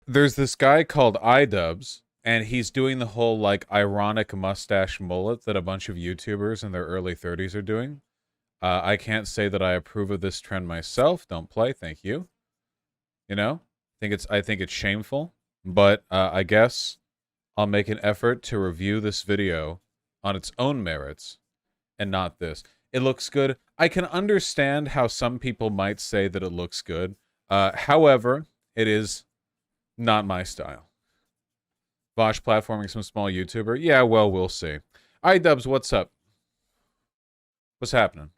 There's this guy called iDubbbz, and he's doing the whole, like, ironic mustache mullet that a bunch of YouTubers in their early 30s are doing. I can't say that I approve of this trend myself. Don't play, thank you. You know? I think it's shameful, but I guess I'll make an effort to review this video on its own merits and not this. It looks good. I can understand how some people might say that it looks good. However, it is not my style. Vosh platforming some small YouTuber? Yeah, well, we'll see. iDubbbz, what's up? What's happening?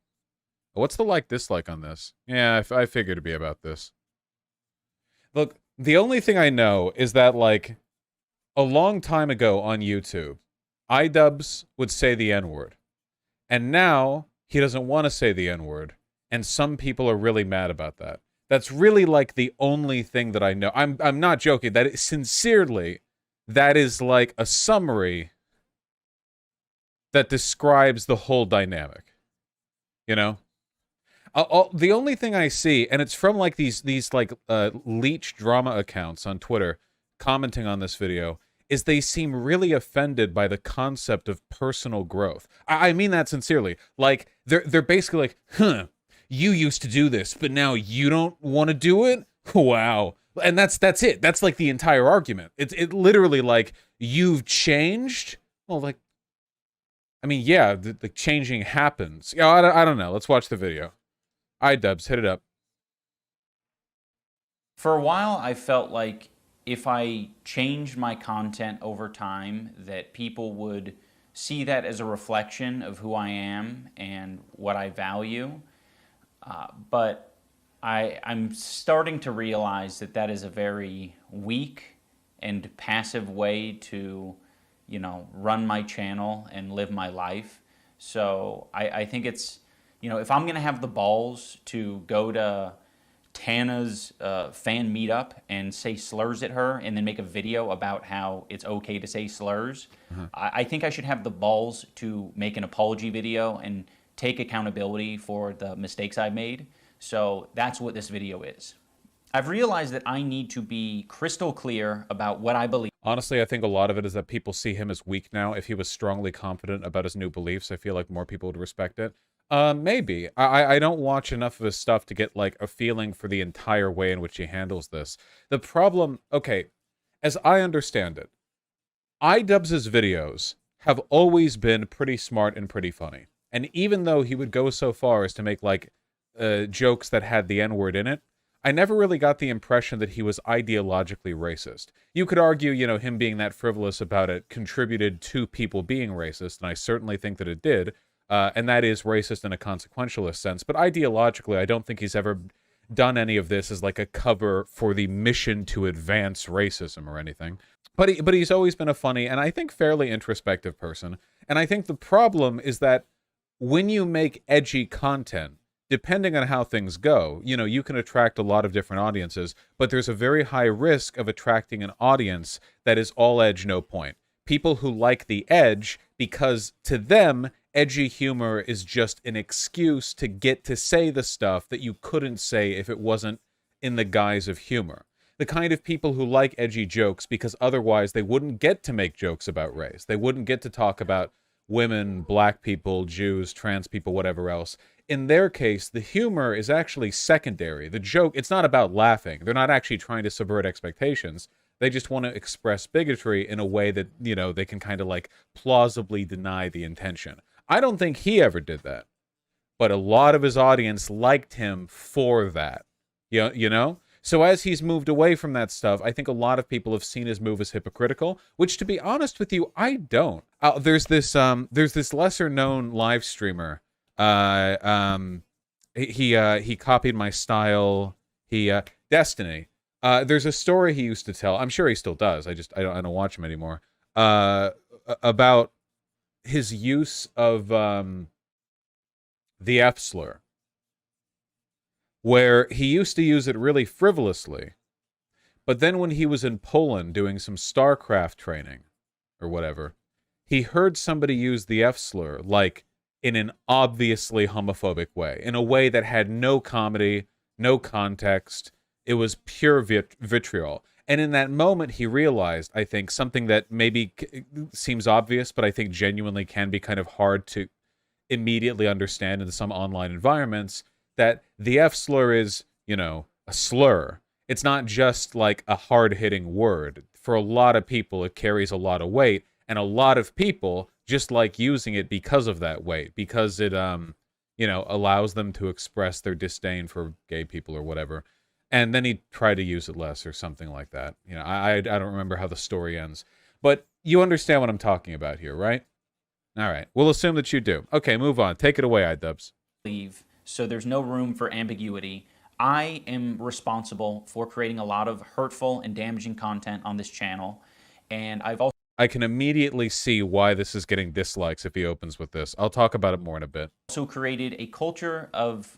What's the like-dislike on this? Yeah, I figured it'd be about this. Look, the only thing I know is that, like, a long time ago on YouTube, iDubbbz would say the N-word. And now, he doesn't want to say the N-word. And some people are really mad about that. That's really, like, the only thing that I know. I'm not joking. That is, sincerely, that is like a summary that describes the whole dynamic. You know? The only thing I see, and it's from, like, these like, leech drama accounts on Twitter commenting on this video, is they seem really offended by the concept of personal growth. I mean that sincerely. Like, they're basically like, huh, you used to do this, but now you don't want to do it? Wow. And that's it. That's, like, the entire argument. It literally, like, you've changed? Well, like, I mean, yeah, the changing happens. Yeah, I don't know. Let's watch the video. iDubbbz, hit it up. For a while, I felt like if I changed my content over time, that people would see that as a reflection of who I am and what I value. But I'm starting to realize that that is a very weak and passive way to, you know, run my channel and live my life. So I think it's, you know, if I'm going to have the balls to go to Tana's fan meetup and say slurs at her and then make a video about how it's okay to say slurs, I think I should have the balls to make an apology video and take accountability for the mistakes I've made. So that's what this video is. I've realized that I need to be crystal clear about what I believe. Honestly, I think a lot of it is that people see him as weak now. If he was strongly confident about his new beliefs, I feel like more people would respect it. Maybe. I don't watch enough of his stuff to get, like, a feeling for the entire way in which he handles this. The problem, okay, as I understand it, iDubbbz's videos have always been pretty smart and pretty funny. And even though he would go so far as to make, like, jokes that had the N-word in it, I never really got the impression that he was ideologically racist. You could argue, you know, him being that frivolous about it contributed to people being racist, and I certainly think that it did. And that is racist in a consequentialist sense. But ideologically, I don't think he's ever done any of this as, like, a cover for the mission to advance racism or anything. But he's always been a funny and I think fairly introspective person. And I think the problem is that when you make edgy content, depending on how things go, you know, you can attract a lot of different audiences, but there's a very high risk of attracting an audience that is all edge, no point. People who like the edge because to them, edgy humor is just an excuse to get to say the stuff that you couldn't say if it wasn't in the guise of humor. The kind of people who like edgy jokes because otherwise they wouldn't get to make jokes about race. They wouldn't get to talk about women, black people, Jews, trans people, whatever else. In their case, the humor is actually secondary. The joke, it's not about laughing. They're not actually trying to subvert expectations. They just want to express bigotry in a way that, you know, they can kind of, like, plausibly deny the intention. I don't think he ever did that. But a lot of his audience liked him for that. You know? So as he's moved away from that stuff, I think a lot of people have seen his move as hypocritical, which, to be honest with you, I don't. There's this lesser-known live streamer. He copied my style. Destiny. There's a story he used to tell. I'm sure he still does. I don't watch him anymore. About his use of the F slur, where he used to use it really frivolously, but then when he was in Poland doing some StarCraft training or whatever, he heard somebody use the F slur, like, in an obviously homophobic way, in a way that had no comedy, no context. It was pure vitriol. And in that moment, he realized, I think, something that maybe seems obvious, but I think genuinely can be kind of hard to immediately understand in some online environments, that the F slur is, a slur. It's not just like a hard-hitting word. For a lot of people, it carries a lot of weight, and a lot of people just like using it because of that weight, because it, allows them to express their disdain for gay people or whatever. And then he tried to use it less or something like that. I don't remember how the story ends. But you understand what I'm talking about here, right? All right. We'll assume that you do. Okay, move on. Take it away, iDubbbz. So there's no room for ambiguity. I am responsible for creating a lot of hurtful and damaging content on this channel. And I can immediately see why this is getting dislikes if he opens with this. I'll talk about it more in a bit. Also created a culture of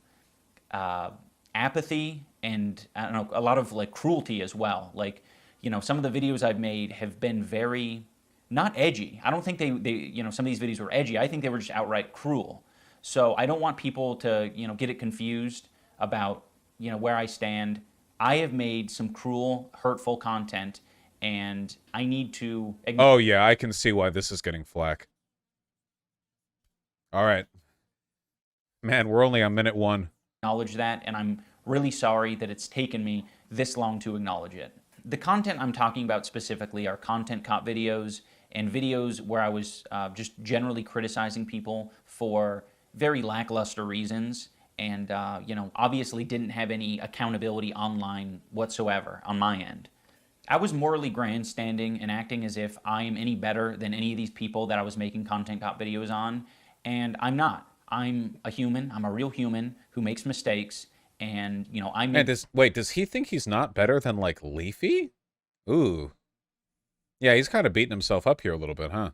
apathy and, I don't know, a lot of like cruelty as well. Like, some of the videos I've made have been very, not edgy. I don't think they some of these videos were edgy. I think they were just outright cruel. So I don't want people to, get it confused about, where I stand. I have made some cruel, hurtful content, and I need to... Oh, yeah, I can see why this is getting flack. All right. Man, we're only on minute 1. Acknowledge that, and I'm really sorry that it's taken me this long to acknowledge it. The content I'm talking about specifically are content cop videos and videos where I was just generally criticizing people for very lackluster reasons, and obviously didn't have any accountability online whatsoever on my end. I was morally grandstanding and acting as if I am any better than any of these people that I was making content cop videos on, and I'm not. I'm a human. I'm a real human who makes mistakes, and does he think he's not better than like Leafy? Ooh, yeah, he's kind of beating himself up here a little bit, huh?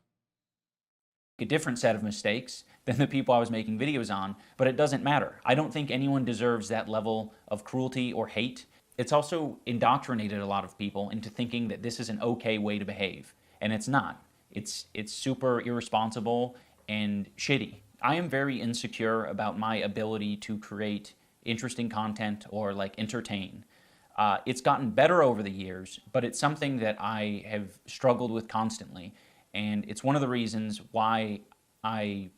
A different set of mistakes than the people I was making videos on, but it doesn't matter. I don't think anyone deserves that level of cruelty or hate. It's also indoctrinated a lot of people into thinking that this is an okay way to behave, and it's not. It's super irresponsible and shitty. I am very insecure about my ability to create interesting content or like entertain. It's gotten better over the years, but it's something that I have struggled with constantly. And it's one of the reasons why I,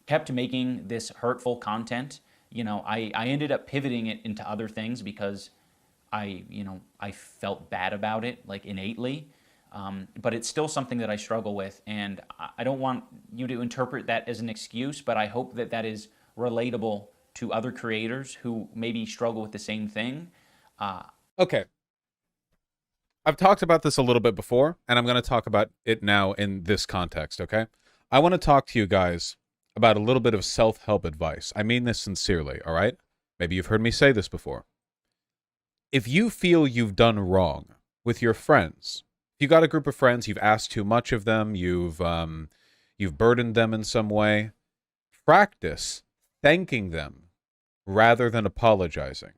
kept making this hurtful content. I ended up pivoting it into other things because I felt bad about it, like innately. But it's still something that I struggle with, and I don't want you to interpret that as an excuse, but I hope that that is relatable to other creators who maybe struggle with the same thing. Okay. I've talked about this a little bit before, and I'm going to talk about it now in this context, okay? I want to talk to you guys about a little bit of self-help advice. I mean this sincerely, all right? Maybe you've heard me say this before. If you feel you've done wrong with your friends, if you got a group of friends, you've asked too much of them, you've burdened them in some way, practice thanking them rather than apologizing.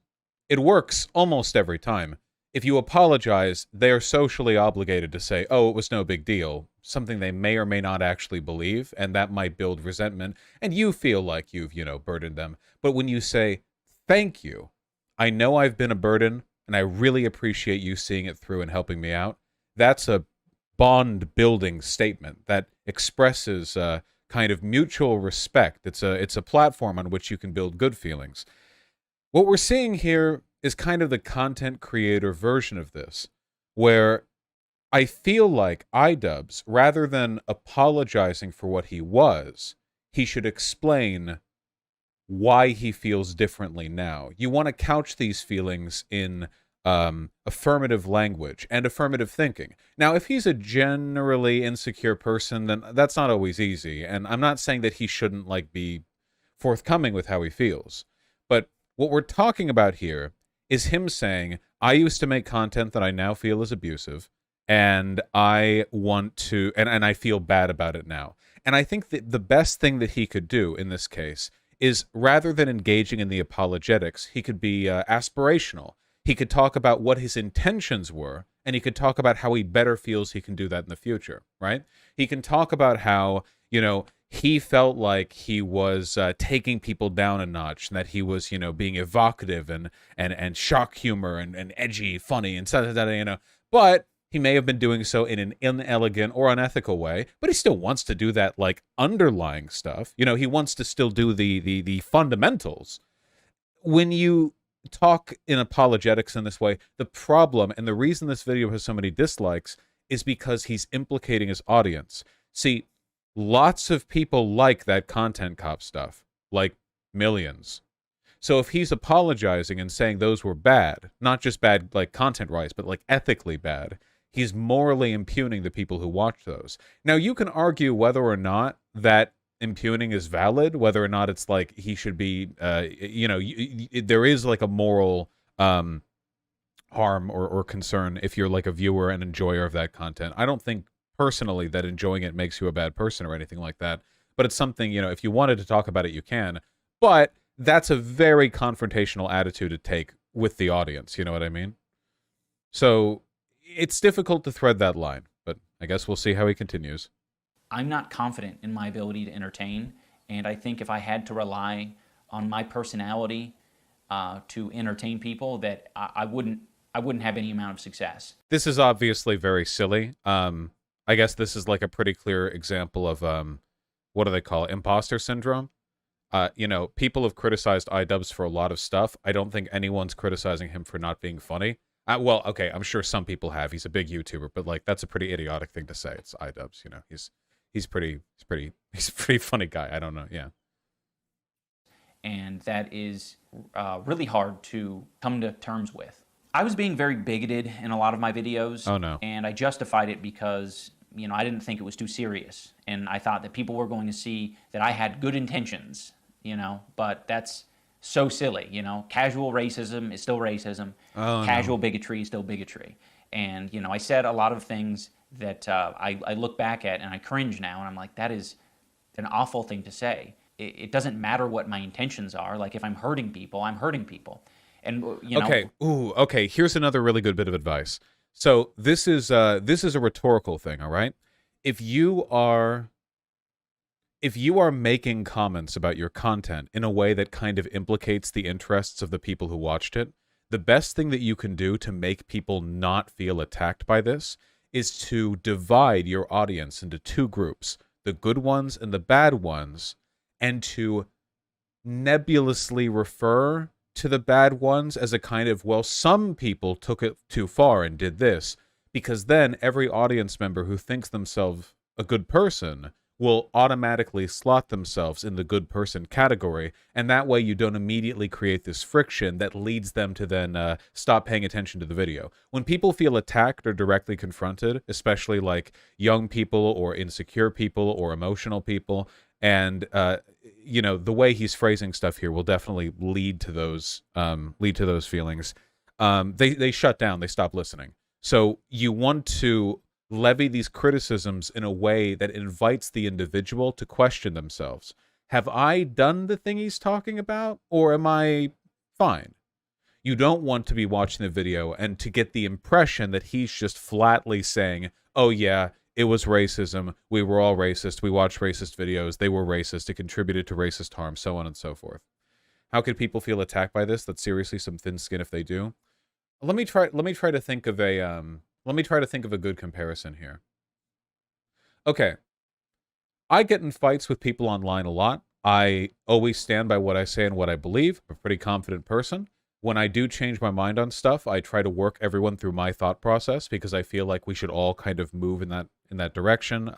It works almost every time. If you apologize, they are socially obligated to say, oh, it was no big deal, something they may or may not actually believe, and that might build resentment, and you feel like you've, burdened them. But when you say, thank you, I know I've been a burden, and I really appreciate you seeing it through and helping me out, that's a bond-building statement that expresses kind of mutual respect. It's a platform on which you can build good feelings. What we're seeing here is kind of the content creator version of this, where I feel like iDubbbz, rather than apologizing for what he was, he should explain why he feels differently now. You want to couch these feelings in affirmative language and affirmative thinking. Now, if he's a generally insecure person, then that's not always easy, and I'm not saying that he shouldn't be forthcoming with how he feels. But what we're talking about here is him saying, I used to make content that I now feel is abusive, and I want to, and I feel bad about it now. And I think that the best thing that he could do in this case is, rather than engaging in the apologetics, he could be aspirational. He could talk about what his intentions were, and he could talk about how he better feels he can do that in the future, right? He can talk about how, he felt like he was taking people down a notch, and that he was, being evocative and shock humor and edgy, funny, and But he may have been doing so in an inelegant or unethical way, but he still wants to do that like underlying stuff. He wants to still do the fundamentals. When you talk in apologetics in this way, the problem and the reason this video has so many dislikes is because he's implicating his audience. See, lots of people like that content cop stuff, like millions. So if he's apologizing and saying those were bad, not just bad like content-wise, but like ethically bad, he's morally impugning the people who watch those. Now, you can argue whether or not that impugning is valid, whether or not it's like he should be, there is like a moral harm or concern if you're like a viewer and enjoyer of that content. I don't think personally that enjoying it makes you a bad person or anything like that, but it's something, if you wanted to talk about it, you can. But that's a very confrontational attitude to take with the audience, you know what I mean? So it's difficult to thread that line, but I guess we'll see how he continues. I'm not confident in my ability to entertain, and I think if I had to rely on my personality to entertain people, that I wouldn't have any amount of success. This is obviously very silly. I guess this is like a pretty clear example of what do they call it? Imposter syndrome. People have criticized iDubbbz for a lot of stuff. I don't think anyone's criticizing him for not being funny. Well, okay, I'm sure some people have. He's a big YouTuber, but like that's a pretty idiotic thing to say. It's iDubbbz, he's a pretty funny guy. I don't know, yeah. And that is really hard to come to terms with. I was being very bigoted in a lot of my videos. Oh no. And I justified it because I didn't think it was too serious, and I thought that people were going to see that I had good intentions. But that's so silly. Casual racism is still racism. Oh, Casual no. bigotry is still bigotry. And I said a lot of things that I look back at and I cringe now, and I'm like, that is an awful thing to say. It doesn't matter what my intentions are. Like, if I'm hurting people, I'm hurting people. And Okay. Ooh. Okay. Here's another really good bit of advice. So this is a rhetorical thing. All right. If you are making comments about your content in a way that kind of implicates the interests of the people who watched it, the best thing that you can do to make people not feel attacked by this is to divide your audience into two groups, the good ones and the bad ones, and to nebulously refer to the bad ones as a kind of, well, some people took it too far and did this, because then every audience member who thinks themselves a good person will automatically slot themselves in the good person category, and that way you don't immediately create this friction that leads them to then stop paying attention to the video. When people feel attacked or directly confronted, especially like young people or insecure people or emotional people, and the way he's phrasing stuff here will definitely lead to those feelings. They shut down, they stop listening. So you want to levy these criticisms in a way that invites the individual to question themselves. Have I done the thing he's talking about, or am I fine? You don't want to be watching the video and to get the impression that he's just flatly saying, oh yeah, it was racism, we were all racist, we watched racist videos, they were racist, it contributed to racist harm, so on and so forth. How could people feel attacked by this? That's seriously some thin skin if they do. Let me try to think of a good comparison here. Okay. I get in fights with people online a lot. I always stand by what I say and what I believe. I'm a pretty confident person. When I do change my mind on stuff, I try to work everyone through my thought process because I feel like we should all kind of move in that direction.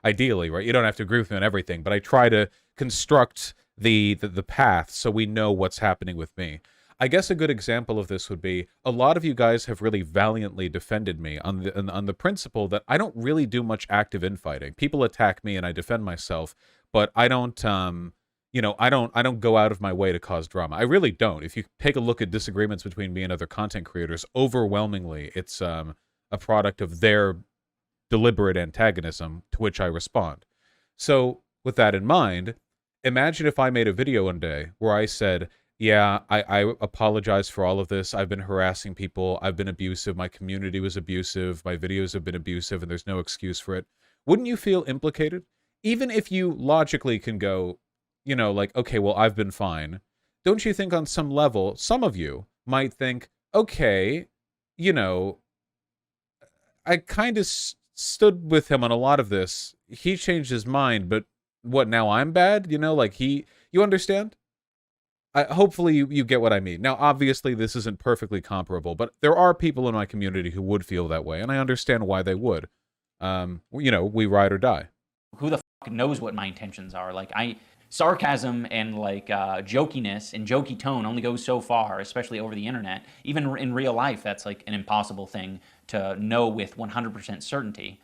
Ideally, right? You don't have to agree with me on everything, but I try to construct the path so we know what's happening with me. I guess a good example of this would be a lot of you guys have really valiantly defended me on the principle that I don't really do much active infighting. People attack me and I defend myself, but I don't I don't go out of my way to cause drama. I really don't. If you take a look at disagreements between me and other content creators, overwhelmingly it's a product of their deliberate antagonism to which I respond. So with that in mind, imagine if I made a video one day where I said, yeah, I apologize for all of this. I've been harassing people. I've been abusive. My community was abusive. My videos have been abusive, and there's no excuse for it. Wouldn't you feel implicated? even if you logically can go, you know, like, okay, well, I've been fine. Don't you think on some level, some of you might think, okay, you know, I kind of stood with him on a lot of this. He changed his mind, but what, now I'm bad? You know, like you understand? Hopefully you get what I mean. Now, obviously, this isn't perfectly comparable, but there are people in my community who would feel that way, and I understand why they would. You know, we ride or die. Who the fuck knows what my intentions are? Like, sarcasm and like jokiness and jokey tone only goes so far, especially over the internet. Even in real life, that's like an impossible thing to know with 100% certainty.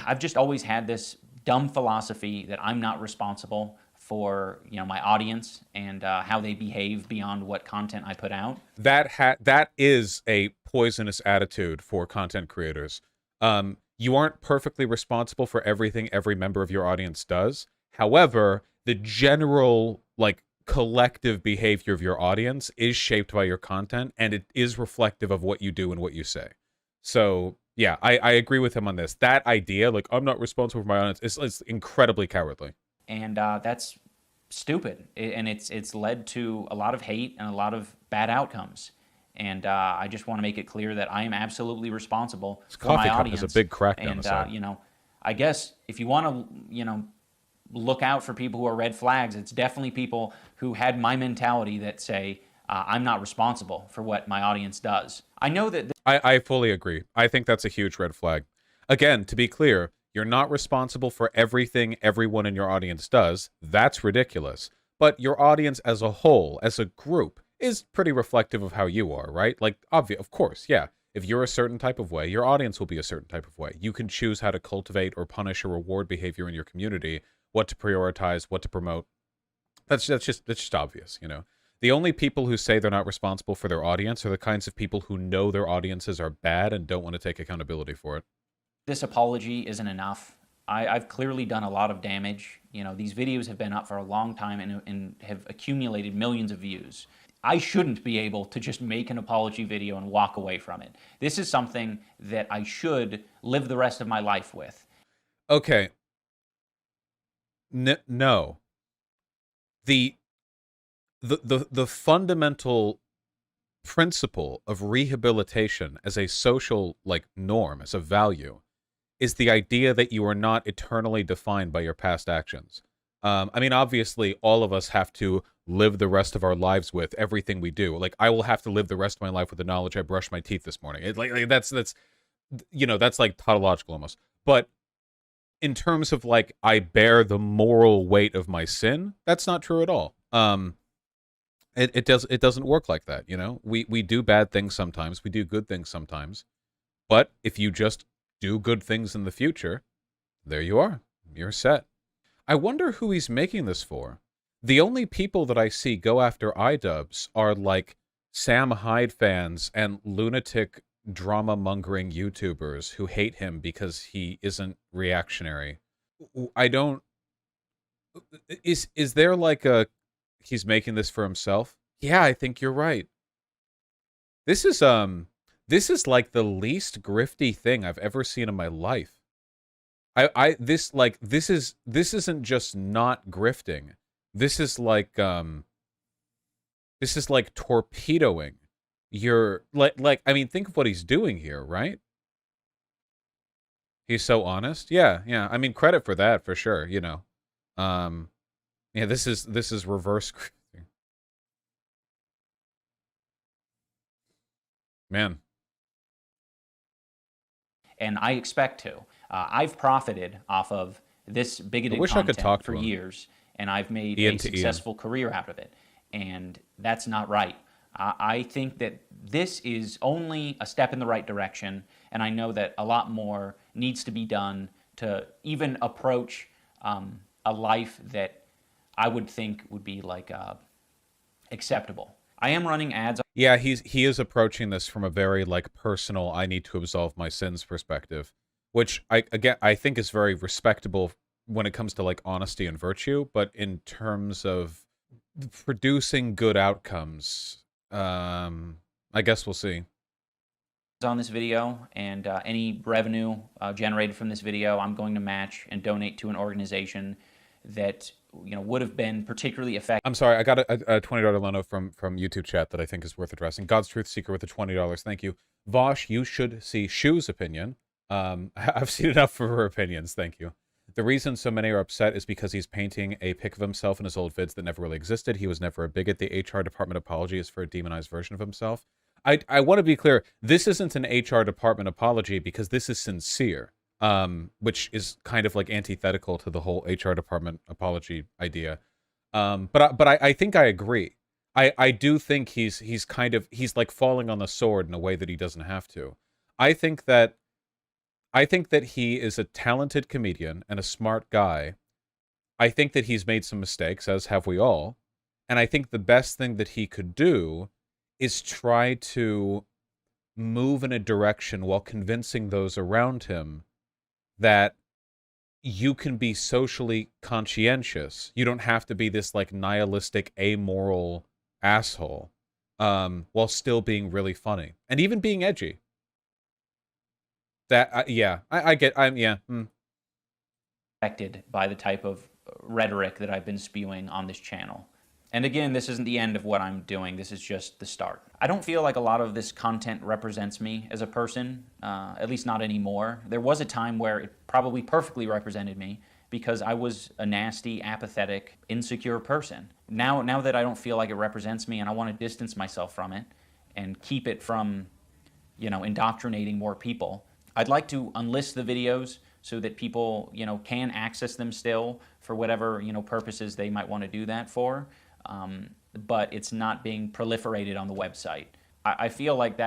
I've just always had this dumb philosophy that I'm not responsible for, you know, my audience and how they behave beyond what content I put out. That is a poisonous attitude for content creators. You aren't perfectly responsible for everything every member of your audience does. However, the general, like, collective behavior of your audience is shaped by your content, and it is reflective of what you do and what you say. So, yeah, I agree with him on this. That idea, like, I'm not responsible for my audience, is incredibly cowardly. And that's stupid, and it's led to a lot of hate and a lot of bad outcomes. And I just want to make it clear that I am absolutely responsible for my audience. Has a big crack down the side. You know, I guess if you want to, you know, look out for people who are red flags, it's definitely people who had my mentality that say, I'm not responsible for what my audience does. I know that... I fully agree. I think that's a huge red flag. Again, to be clear, you're not responsible for everything everyone in your audience does. That's ridiculous. But your audience as a whole, as a group, is pretty reflective of how you are, right? Like, of course, yeah. If you're a certain type of way, your audience will be a certain type of way. You can choose how to cultivate or punish or reward behavior in your community, what to prioritize, what to promote. That's just obvious, you know. The only people who say they're not responsible for their audience are the kinds of people who know their audiences are bad and don't want to take accountability for it. This apology isn't enough. I've clearly done a lot of damage. You know, these videos have been up for a long time and have accumulated millions of views. I shouldn't be able to just make an apology video and walk away from it. This is something that I should live the rest of my life with. Okay. No. The fundamental principle of rehabilitation as a social, like, norm, as a value, is the idea that you are not eternally defined by your past actions. I mean, obviously, all of us have to live the rest of our lives with everything we do. Like, I will have to live the rest of my life with the knowledge I brushed my teeth this morning. That's you know, that's like tautological almost. But in terms of, like, I bear the moral weight of my sin, that's not true at all. It doesn't work like that, you know? We do bad things sometimes, we do good things sometimes. But if you just do good things in the future, there you are. You're set. I wonder who he's making this for. The only people that I see go after iDubbbz are, like, Sam Hyde fans and lunatic drama-mongering YouTubers who hate him because he isn't reactionary. I don't... Is there, like, a... He's making this for himself? Yeah, I think you're right. This is like the least grifty thing I've ever seen in my life. This isn't just not grifting. This is like torpedoing your, like, I mean, think of what he's doing here, right? He's so honest. Yeah. I mean, credit for that, for sure, you know. Yeah, this is reverse grifting. Man. And I expect to. I've profited off of this bigoted content for years, and I've made a successful career out of it. And that's not right. I think that this is only a step in the right direction, and I know that a lot more needs to be done to even approach a life that I would think would be, like, acceptable. I am running ads. Yeah, he is approaching this from a very, like, personal, I need to absolve my sins perspective, which I think is very respectable when it comes to, like, honesty and virtue, but in terms of producing good outcomes, I guess we'll see. on this video, and any revenue generated from this video, I'm going to match and donate to an organization that would have been particularly effective. I'm sorry, I got a $20 lono from YouTube chat that I think is worth addressing. God's Truth Seeker with the $20. Thank you. Vosh, you should see Shu's opinion. I've seen enough for her opinions. Thank you. The reason so many are upset is because he's painting a pic of himself in his old vids that never really existed. He was never a bigot. The HR department apology is for a demonized version of himself. I want to be clear. This isn't an HR department apology because this is sincere, which is kind of like antithetical to the whole HR department apology idea. But I think I agree. I do think he's like falling on the sword in a way that he doesn't have to. I think that he is a talented comedian and a smart guy. I think that he's made some mistakes, as have we all. And I think the best thing that he could do is try to move in a direction while convincing those around him that you can be socially conscientious. You don't have to be this like nihilistic, amoral asshole, while still being really funny and even being edgy. That yeah, I get. Affected by the type of rhetoric that I've been spewing on this channel. And again, this isn't the end of what I'm doing. This is just the start. I don't feel like a lot of this content represents me as a person, at least not anymore. There was a time where it probably perfectly represented me because I was a nasty, apathetic, insecure person. Now that I don't feel like it represents me and I want to distance myself from it and keep it from, indoctrinating more people, I'd like to unlist the videos so that people, can access them still for whatever, purposes they might want to do that for. But it's not being proliferated on the website. I feel like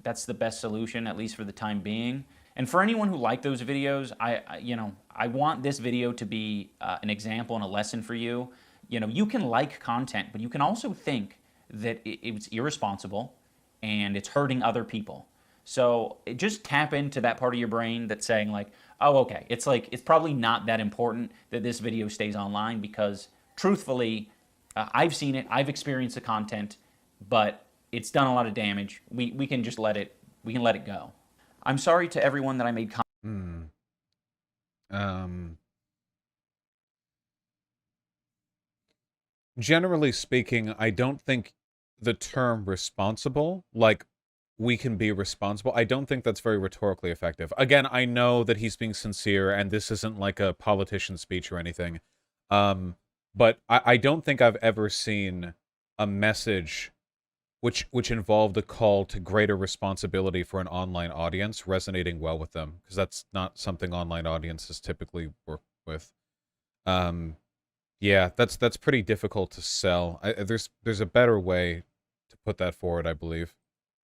that's the best solution, at least for the time being. And for anyone who liked those videos, I want this video to be an example and a lesson for you. You can like content, but you can also think that it's irresponsible and it's hurting other people. So just tap into that part of your brain that's saying like, oh, okay, it's probably not that important that this video stays online because truthfully, I've seen it, I've experienced the content, but it's done a lot of damage. We can just let it go. I'm sorry to everyone that I made Generally speaking, I don't think the term responsible, like we can be responsible, I don't think that's very rhetorically effective. Again, I know that he's being sincere and this isn't like a politician's speech or anything. But I don't think I've ever seen a message which involved a call to greater responsibility for an online audience resonating well with them, because that's not something online audiences typically work with. Yeah, that's pretty difficult to sell. There's a better way to put that forward, I believe.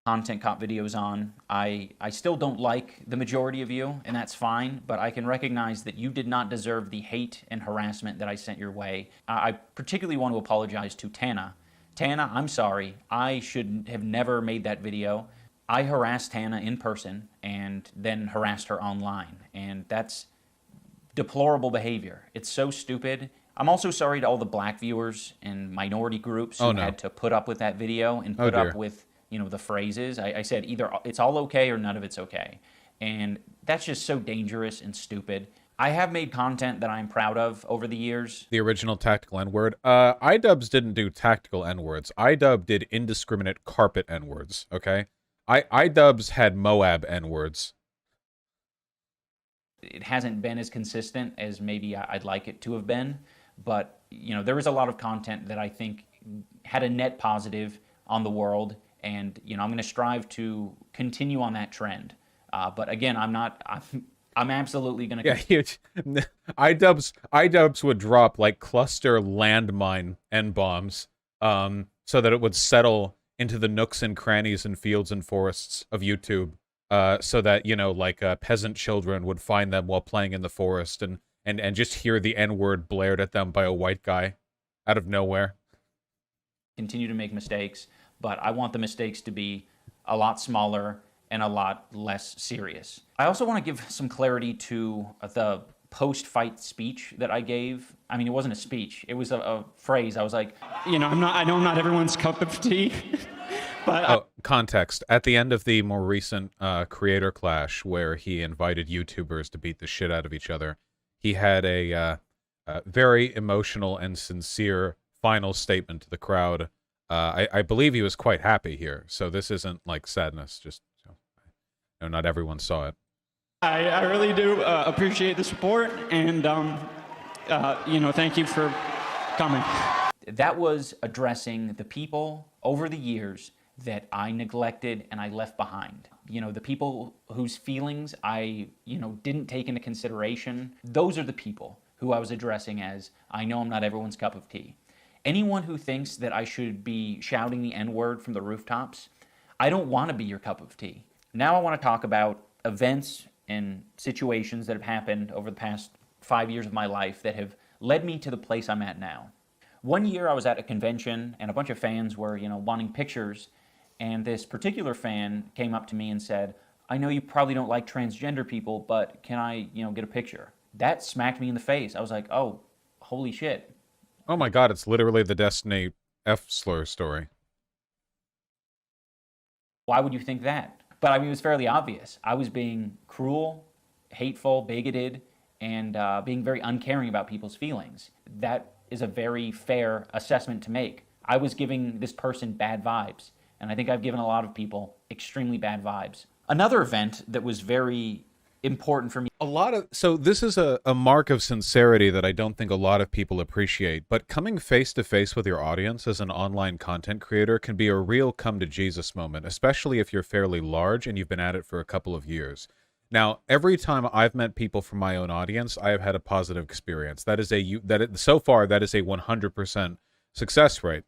content cop videos on. I still don't like the majority of you, and that's fine, but I can recognize that you did not deserve the hate and harassment that I sent your way. I particularly want to apologize to Tana. Tana, I'm sorry. I should have never made that video. I harassed Tana in person and then harassed her online, and that's deplorable behavior. It's so stupid. I'm also sorry to all the black viewers and minority groups who had to put up with that video and put up with, you know, the phrases. I said either it's all okay or none of it's okay. And that's just so dangerous and stupid. I have made content that I'm proud of over the years. The original tactical N-word. iDubbbz didn't do tactical N-words. iDubbbz did indiscriminate carpet N-words, okay? iDubbbz had Moab N-words. It hasn't been as consistent as maybe I'd like it to have been, but you know, there is a lot of content that I think had a net positive on the world, and you know, I'm going to strive to continue on that trend. But again, I'm absolutely going to. Yeah, huge. iDubbbz would drop like cluster landmine N-bombs, so that it would settle into the nooks and crannies and fields and forests of YouTube. So that, you know, like peasant children would find them while playing in the forest and just hear the N-word blared at them by a white guy out of nowhere. Continue to make mistakes, but I want the mistakes to be a lot smaller and a lot less serious. I also want to give some clarity to the post-fight speech that I gave. I mean, it wasn't a speech. It was a phrase. I was like, you know, I know I'm not everyone's cup of tea, But Oh, context. At the end of the more recent creator clash where he invited YouTubers to beat the shit out of each other, he had a very emotional and sincere final statement to the crowd. I believe he was quite happy here, so this isn't like sadness, just so, not everyone saw it. I really do appreciate the support, and thank you for coming. That was addressing the people over the years that I neglected and I left behind. The people whose feelings I, didn't take into consideration. Those are the people who I was addressing as, I know I'm not everyone's cup of tea. Anyone who thinks that I should be shouting the N-word from the rooftops, I don't want to be your cup of tea. Now I want to talk about events and situations that have happened over the past 5 years of my life that have led me to the place I'm at now. One year I was at a convention and a bunch of fans were, wanting pictures, and this particular fan came up to me and said, I know you probably don't like transgender people, but can I, get a picture? That smacked me in the face. I was like, oh, holy shit. Oh my god, it's literally the Destiny F-slur story. Why would you think that? But I mean, it was fairly obvious. I was being cruel, hateful, bigoted, and being very uncaring about people's feelings. That is a very fair assessment to make. I was giving this person bad vibes, and I think I've given a lot of people extremely bad vibes. Another event that was very important for me. So this is a mark of sincerity that I don't think a lot of people appreciate, but coming face to face with your audience as an online content creator can be a real come to Jesus moment, especially if you're fairly large and you've been at it for a couple of years. Now, every time I've met people from my own audience, I have had a positive experience. So far, that is a 100% success rate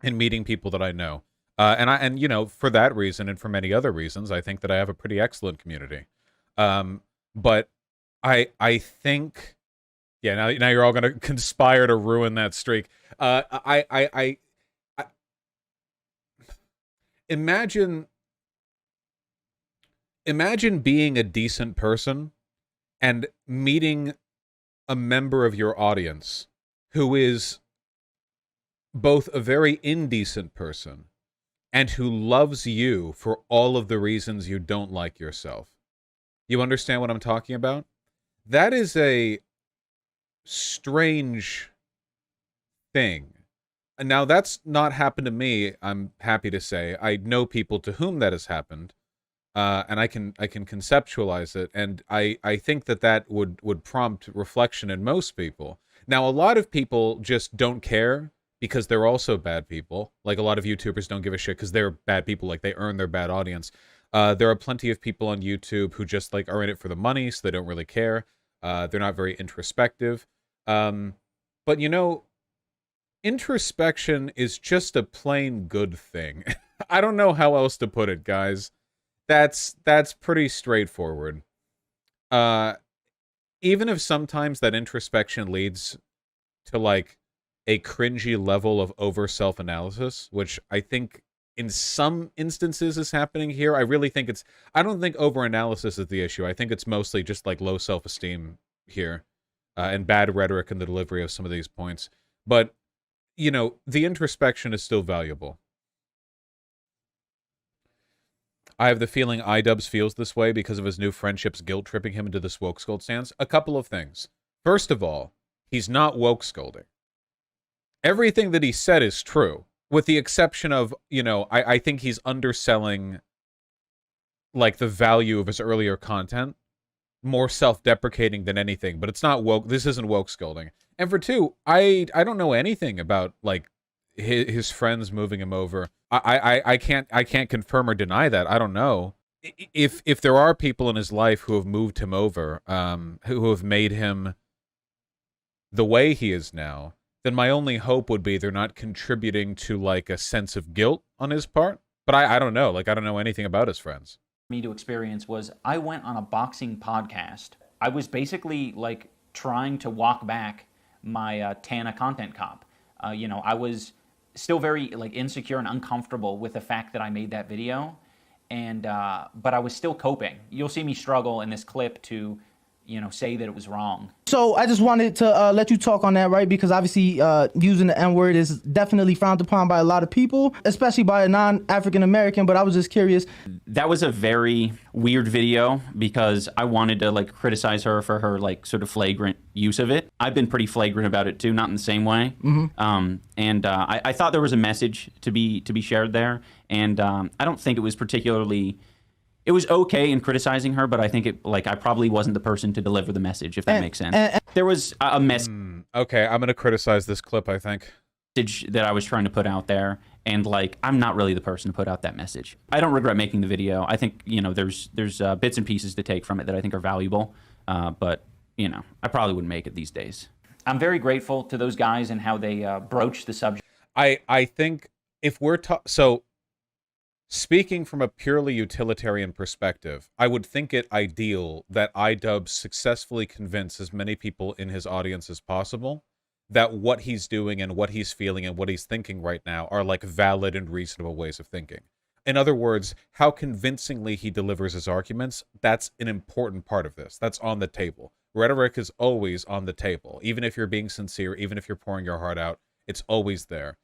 in meeting people that I know. And for that reason and for many other reasons, I think that I have a pretty excellent community. But I think, yeah, now you're all going to conspire to ruin that streak. I imagine being a decent person and meeting a member of your audience who is both a very indecent person and who loves you for all of the reasons you don't like yourself. You understand what I'm talking about? That is a strange thing. And now, that's not happened to me, I'm happy to say. I know people to whom that has happened, and I can conceptualize it, and I think that would prompt reflection in most people. Now, a lot of people just don't care because they're also bad people. Like, a lot of YouTubers don't give a shit because they're bad people, like they earn their bad audience. There are plenty of people on YouTube who just like are in it for the money, so they don't really care. They're not very introspective. But introspection is just a plain good thing. I don't know how else to put it, guys. That's pretty straightforward. Even if sometimes that introspection leads to like a cringy level of over self-analysis, which I think in some instances is happening here. I don't think over-analysis is the issue. I think it's mostly just like low self-esteem here, and bad rhetoric in the delivery of some of these points. But, the introspection is still valuable. I have the feeling iDubbbz feels this way because of his new friendships guilt-tripping him into this woke scold stance. A couple of things. First of all, he's not woke scolding. Everything that he said is true, with the exception of, I think he's underselling, like, the value of his earlier content, more self-deprecating than anything, but it's not woke. This isn't woke scolding. And for two, I don't know anything about, like, his friends moving him over. I can't confirm or deny that. I don't know. If there are people in his life who have moved him over, who have made him the way he is now, then my only hope would be they're not contributing to, like, a sense of guilt on his part. But I don't know. Like, I don't know anything about his friends. Me to experience was I went on a boxing podcast. I was basically, like, trying to walk back my Tana content cop. I was still very, like, insecure and uncomfortable with the fact that I made that video. And but I was still coping. You'll see me struggle in this clip to say that it was wrong. So I just wanted to let you talk on that, right? Because obviously using the N-word is definitely frowned upon by a lot of people, especially by a non-African American. But I was just curious. That was a very weird video because I wanted to like criticize her for her like sort of flagrant use of it. I've been pretty flagrant about it too, not in the same way. I thought there was a message to be shared there, and I don't think it was particularly. It was okay in criticizing her, but I think I probably wasn't the person to deliver the message, if that makes sense. There was a message. Okay, I'm gonna criticize this clip, I think. That I was trying to put out there, and like I'm not really the person to put out that message. I don't regret making the video. I think there's bits and pieces to take from it that I think are valuable, but I probably wouldn't make it these days. I'm very grateful to those guys and how they broached the subject. I think if we're speaking from a purely utilitarian perspective, I would think it ideal that iDubbbz successfully convince as many people in his audience as possible that what he's doing and what he's feeling and what he's thinking right now are like valid and reasonable ways of thinking. In other words, how convincingly he delivers his arguments, that's an important part of this. That's on the table. Rhetoric is always on the table. Even if you're being sincere, even if you're pouring your heart out, it's always there.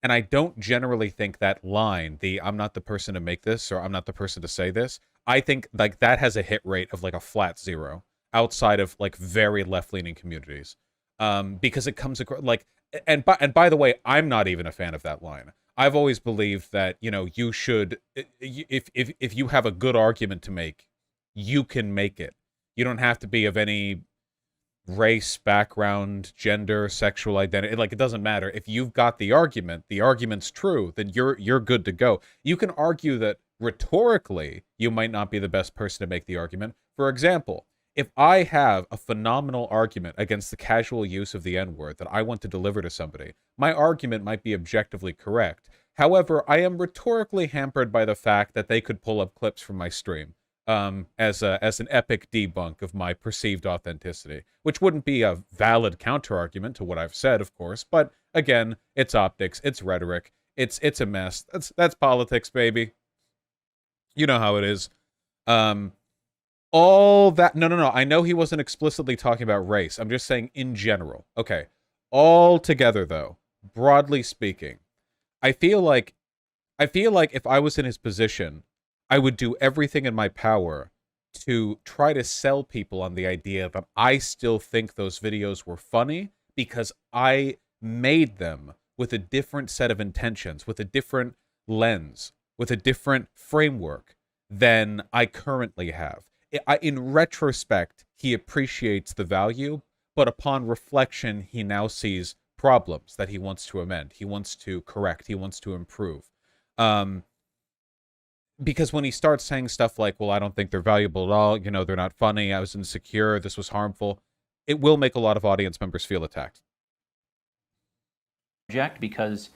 And I don't generally think that line, I'm not the person to make this, or I'm not the person to say this, I think like that has a hit rate of like a flat 0 outside of like very left-leaning communities. Because it comes across like, and by the way, I'm not even a fan of that line. I've always believed that, you should, if you have a good argument to make, you can make it. You don't have to be of any race, background, gender, sexual identity. Like, it doesn't matter. If you've got the argument's true, then you're good to go. You can argue that rhetorically, you might not be the best person to make the argument. For example, if I have a phenomenal argument against the casual use of the N-word that I want to deliver to somebody, my argument might be objectively correct. However, I am rhetorically hampered by the fact that they could pull up clips from my stream. As an epic debunk of my perceived authenticity, which wouldn't be a valid counterargument to what I've said, of course, but again, it's optics, it's rhetoric, it's a mess. That's politics, baby. You know how it is. All that, no, I know he wasn't explicitly talking about race. I'm just saying in general. Okay. All together, though, broadly speaking, I feel like if I was in his position, I would do everything in my power to try to sell people on the idea that I still think those videos were funny because I made them with a different set of intentions, with a different lens, with a different framework than I currently have. In retrospect, he appreciates the value, but upon reflection, he now sees problems that he wants to amend, he wants to correct, he wants to improve. Because when he starts saying stuff like, well, I don't think they're valuable at all, they're not funny, I was insecure, this was harmful, it will make a lot of audience members feel attacked. Because,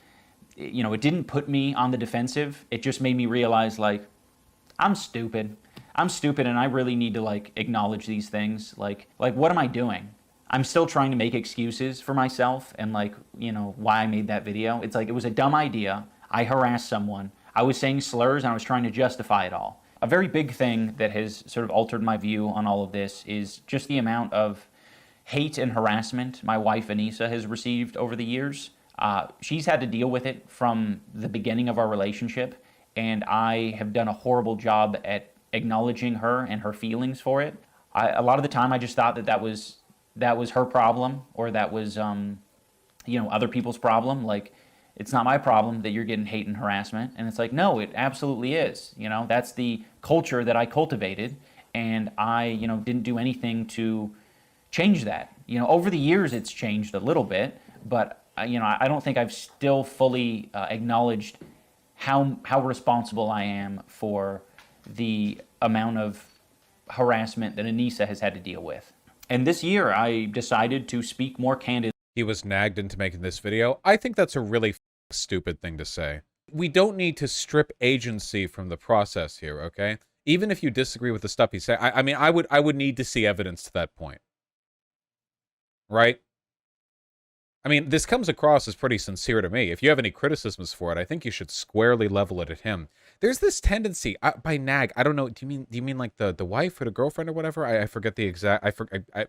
it didn't put me on the defensive. It just made me realize, like, I'm stupid and I really need to, like, acknowledge these things. Like, what am I doing? I'm still trying to make excuses for myself and, like, why I made that video. It's like, it was a dumb idea. I harassed someone. I was saying slurs and I was trying to justify it all. A very big thing that has sort of altered my view on all of this is just the amount of hate and harassment my wife Anissa has received over the years. She's had to deal with it from the beginning of our relationship, and I have done a horrible job at acknowledging her and her feelings for it. A lot of the time I just thought that was her problem, or that was other people's problem. Like, it's not my problem that you're getting hate and harassment. And it's like, no, it absolutely is. That's the culture that I cultivated, and I, didn't do anything to change that. Over the years it's changed a little bit, but I don't think I've still fully acknowledged how responsible I am for the amount of harassment that Anissa has had to deal with. And this year I decided to speak more candidly. He was nagged into making this video. I think that's a really stupid thing to say. We don't need to strip agency from the process here, okay? Even if you disagree with the stuff he's saying, I mean, I would need to see evidence to that point. Right? I mean, this comes across as pretty sincere to me. If you have any criticisms for it, I think you should squarely level it at him. There's this tendency by nag. I don't know. Do you mean like the wife or the girlfriend or whatever? I forget the exact.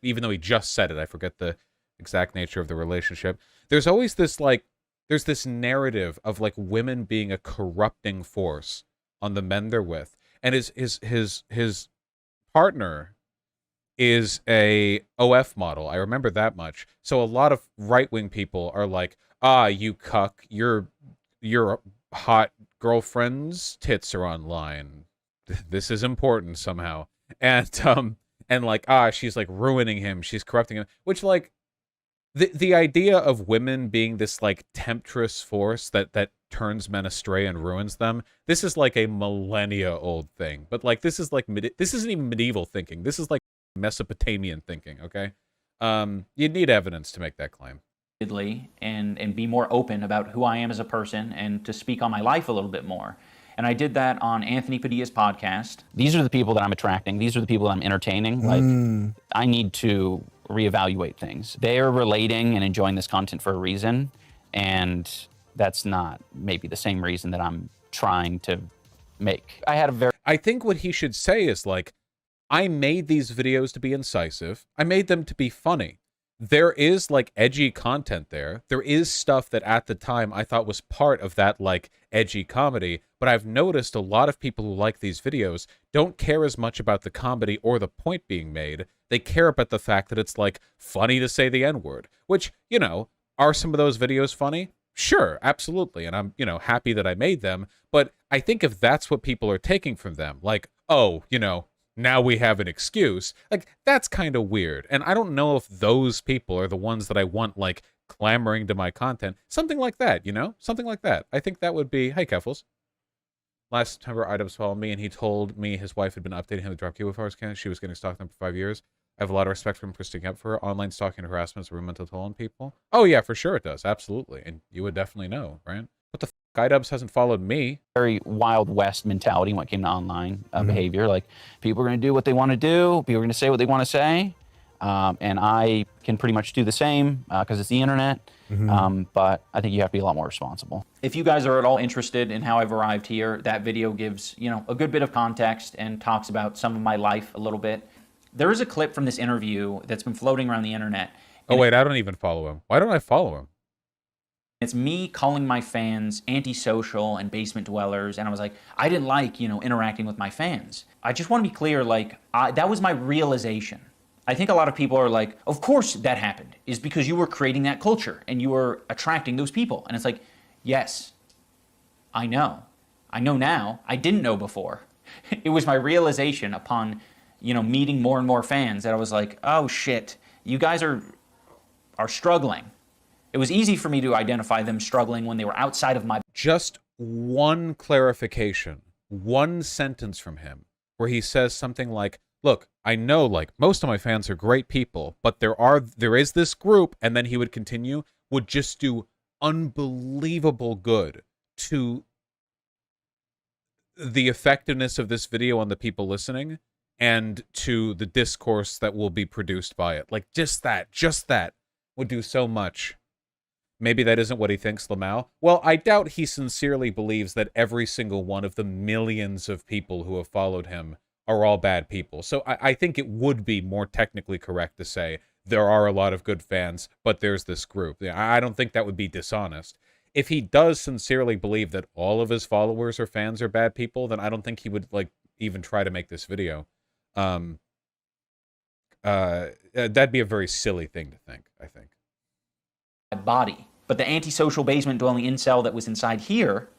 Even though he just said it, I forget the exact nature of the relationship. There's always this like. There's this narrative of like women being a corrupting force on the men they're with, and his partner is a OF model. I remember that much. So a lot of right-wing people are like, you cuck, your hot girlfriend's tits are online. This is important somehow. And like, she's like ruining him, she's corrupting him, which like the idea of women being this like temptress force that turns men astray and ruins them. This is like a millennia old thing. But like this is like this isn't even medieval thinking. This is like Mesopotamian thinking, okay? You'd need evidence to make that claim. And be more open about who I am as a person and to speak on my life a little bit more. And I did that on Anthony Padilla's podcast. These are the people that I'm attracting. These are the people that I'm entertaining. Like, I need to reevaluate things. They're relating and enjoying this content for a reason, and that's not maybe the same reason that I'm trying to make. I think what he should say is like, I made these videos to be incisive. I made them to be funny. There is like edgy content there. There is stuff that at the time I thought was part of that like edgy comedy, but I've noticed a lot of people who like these videos don't care as much about the comedy or the point being made. They care about the fact that it's like funny to say the N-word, which, you know, are some of those videos funny? Sure, absolutely. And I'm, happy that I made them. But I think if that's what people are taking from them, like, now we have an excuse, like, that's kind of weird. And I don't know if those people are the ones that I want, like, clamoring to my content. Something like that, Something like that. I think that would be, hey, Keffels. Last September, iDubbbz followed me, and he told me his wife had been updating him to drop QFRs can. She was getting stalked on for 5 years. I have a lot of respect for him for sticking up for her. Online stalking and harassment is a real mental toll on people. Oh, yeah, for sure it does. Absolutely. And you would definitely know, right? What the f***? iDubbbz hasn't followed me. Very Wild West mentality when it came to online behavior. Like, people are going to do what they want to do. People are going to say what they want to say. And I can pretty much do the same because it's the internet. But I think you have to be a lot more responsible. If you guys are at all interested in how I've arrived here, that video gives, a good bit of context and talks about some of my life a little bit. There is a clip from this interview that's been floating around the internet. Oh, wait, I don't even follow him. Why don't I follow him? It's me calling my fans antisocial and basement dwellers, and I was like, I didn't like, interacting with my fans. I just want to be clear, like, that was my realization. I think a lot of people are like, of course that happened, is because you were creating that culture, and you were attracting those people. And it's like, yes, I know. I know now. I didn't know before. It was my realization upon, meeting more and more fans that I was like, oh shit, you guys are struggling. It was easy for me to identify them struggling when they were outside of my... Just one clarification, one sentence from him, where he says something like, look, I know, like, most of my fans are great people, but there is this group, and then he would continue, would just do unbelievable good to the effectiveness of this video on the people listening and to the discourse that will be produced by it. Like, just that would do so much. Maybe that isn't what he thinks, Lamau. Well, I doubt he sincerely believes that every single one of the millions of people who have followed him are all bad people. So I think it would be more technically correct to say there are a lot of good fans, but there's this group. I don't think that would be dishonest. If he does sincerely believe that all of his followers or fans are bad people, then I don't think he would, like, even try to make this video. That'd be a very silly thing to think, I think. Body. But the antisocial basement dwelling incel that was inside here,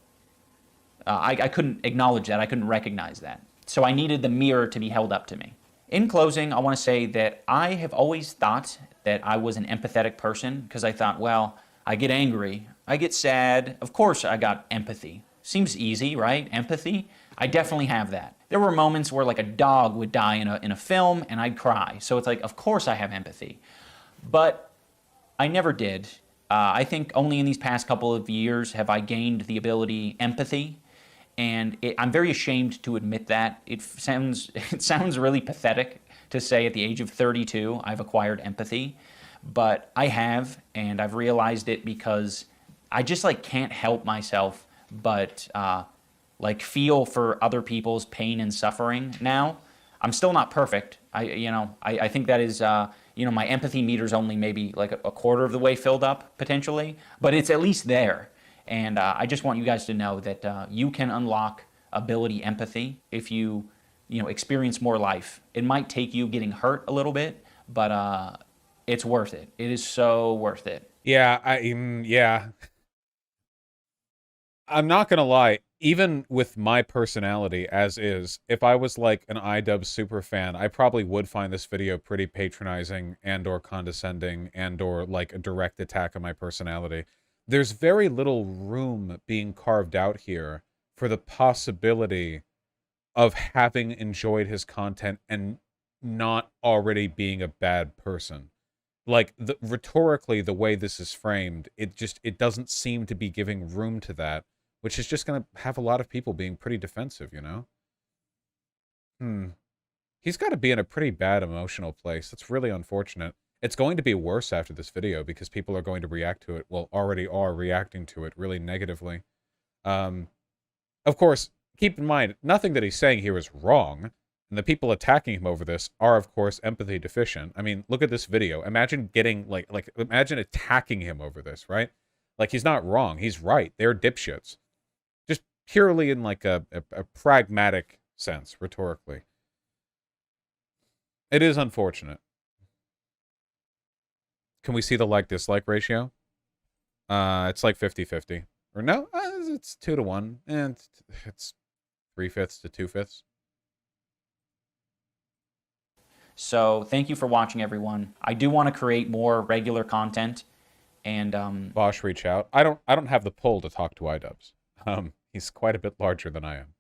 I couldn't acknowledge that. I couldn't recognize that. So I needed the mirror to be held up to me. In closing, I want to say that I have always thought that I was an empathetic person because I thought, well, I get angry, I get sad. Of course I got empathy. Seems easy, right? Empathy. I definitely have that. There were moments where like a dog would die in a film and I'd cry. So it's like, of course I have empathy. But I never did. I think only in these past couple of years have I gained the ability empathy, and I'm very ashamed to admit that. It sounds really pathetic to say at the age of 32 I've acquired empathy, but I have, and I've realized it because I just like can't help myself but like feel for other people's pain and suffering now. I'm still not perfect. I think that is, my empathy meter's only maybe like a quarter of the way filled up potentially, but it's at least there. And I just want you guys to know that you can unlock ability empathy if you experience more life. It might take you getting hurt a little bit, but it's worth it. It is so worth it. Yeah, yeah. I'm not gonna lie, even with my personality as is, if I was like an iDubbbz super fan, I probably would find this video pretty patronizing and or condescending and or like a direct attack on my personality. There's very little room being carved out here for the possibility of having enjoyed his content and not already being a bad person. Like, rhetorically, the way this is framed, it doesn't seem to be giving room to that, which is just going to have a lot of people being pretty defensive, you know? He's got to be in a pretty bad emotional place. That's really unfortunate. It's going to be worse after this video because people are going to react to it, well, already are reacting to it really negatively. Of course, keep in mind, nothing that he's saying here is wrong. And the people attacking him over this are, of course, empathy deficient. I mean, look at this video. Imagine getting, imagine attacking him over this, right? Like, he's not wrong. He's right. They're dipshits. Just purely in, like, a pragmatic sense, rhetorically. It is unfortunate. Can we see the like-dislike ratio? It's like 50-50. Or no? It's 2-1. And it's 3/5 to 2/5. So thank you for watching, everyone. I do want to create more regular content, and Bosch, reach out. I don't have the pull to talk to iDubbbz. He's quite a bit larger than I am.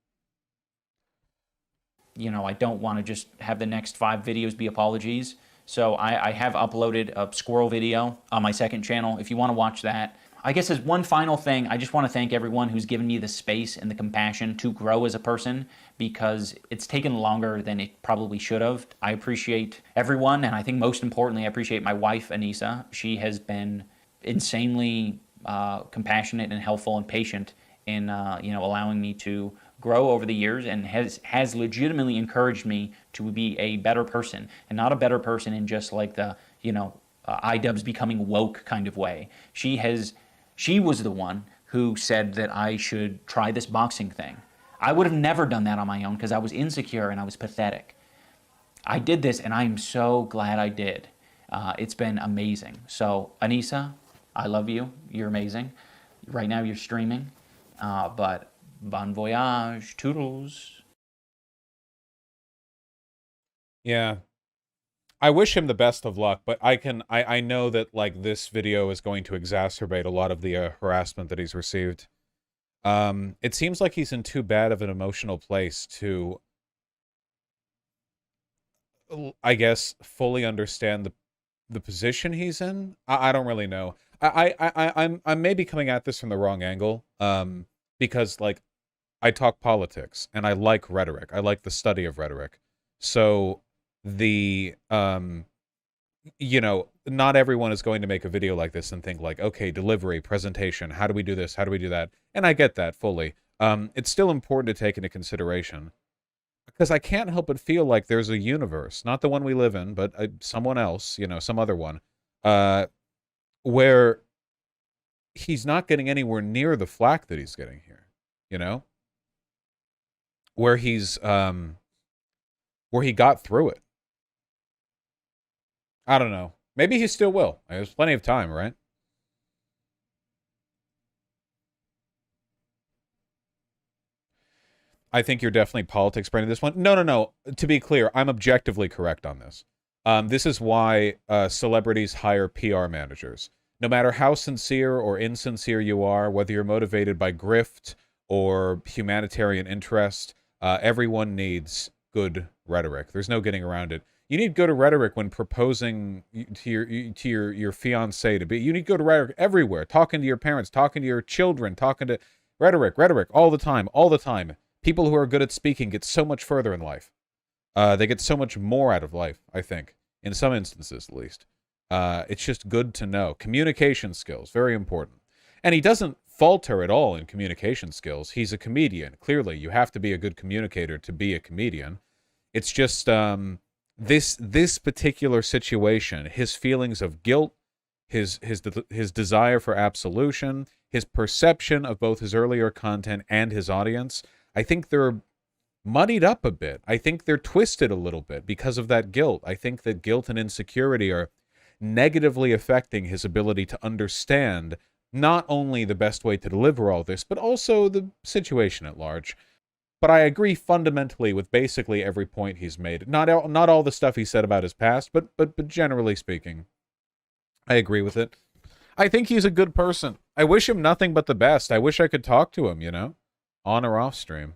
I don't want to just have the next 5 videos be apologies. So I have uploaded a squirrel video on my second channel. If you want to watch that. I guess as one final thing, I just want to thank everyone who's given me the space and the compassion to grow as a person, because it's taken longer than it probably should have. I appreciate everyone, and I think most importantly, I appreciate my wife, Anissa. She has been insanely compassionate and helpful and patient in allowing me to grow over the years, and has legitimately encouraged me to be a better person, and not a better person in just like the iDubbbz becoming woke kind of way. She was the one who said that I should try this boxing thing. I would have never done that on my own because I was insecure and I was pathetic. I did this, and I'm so glad I did. It's been amazing. So, Anissa, I love you. You're amazing. Right now you're streaming, but bon voyage, toodles. Yeah. I wish him the best of luck, but I know that, like, this video is going to exacerbate a lot of the harassment that he's received. It seems like he's in too bad of an emotional place to, I guess, fully understand the position he's in. I don't really know. I'm maybe coming at this from the wrong angle, because, like, I talk politics, and I like rhetoric. I like the study of rhetoric. So not everyone is going to make a video like this and think like, okay, delivery, presentation, how do we do this? How do we do that? And I get that fully. It's still important to take into consideration, because I can't help but feel like there's a universe, not the one we live in, but someone else, some other one, where he's not getting anywhere near the flack that he's getting here, where he's, where he got through it. I don't know. Maybe he still will. There's plenty of time, right? I think you're definitely politics branding this one. No. To be clear, I'm objectively correct on this. This is why celebrities hire PR managers. No matter how sincere or insincere you are, whether you're motivated by grift or humanitarian interest, everyone needs good rhetoric. There's no getting around it. You need good rhetoric when proposing to your fiancé to be. You need good rhetoric everywhere. Talking to your parents, talking to your children, talking to rhetoric all the time. People who are good at speaking get so much further in life. They get so much more out of life, I think, in some instances at least. It's just good to know. Communication skills, very important. And he doesn't falter at all in communication skills. He's a comedian. Clearly, you have to be a good communicator to be a comedian. It's just this particular situation, his feelings of guilt, his desire for absolution, his perception of both his earlier content and his audience, I think they're muddied up a bit. I think they're twisted a little bit because of that guilt. I think that guilt and insecurity are negatively affecting his ability to understand not only the best way to deliver all this, but also the situation at large. But I agree fundamentally with basically every point he's made. Not all the stuff he said about his past, but generally speaking, I agree with it. I think he's a good person. I wish him nothing but the best. I wish I could talk to him, on or off stream.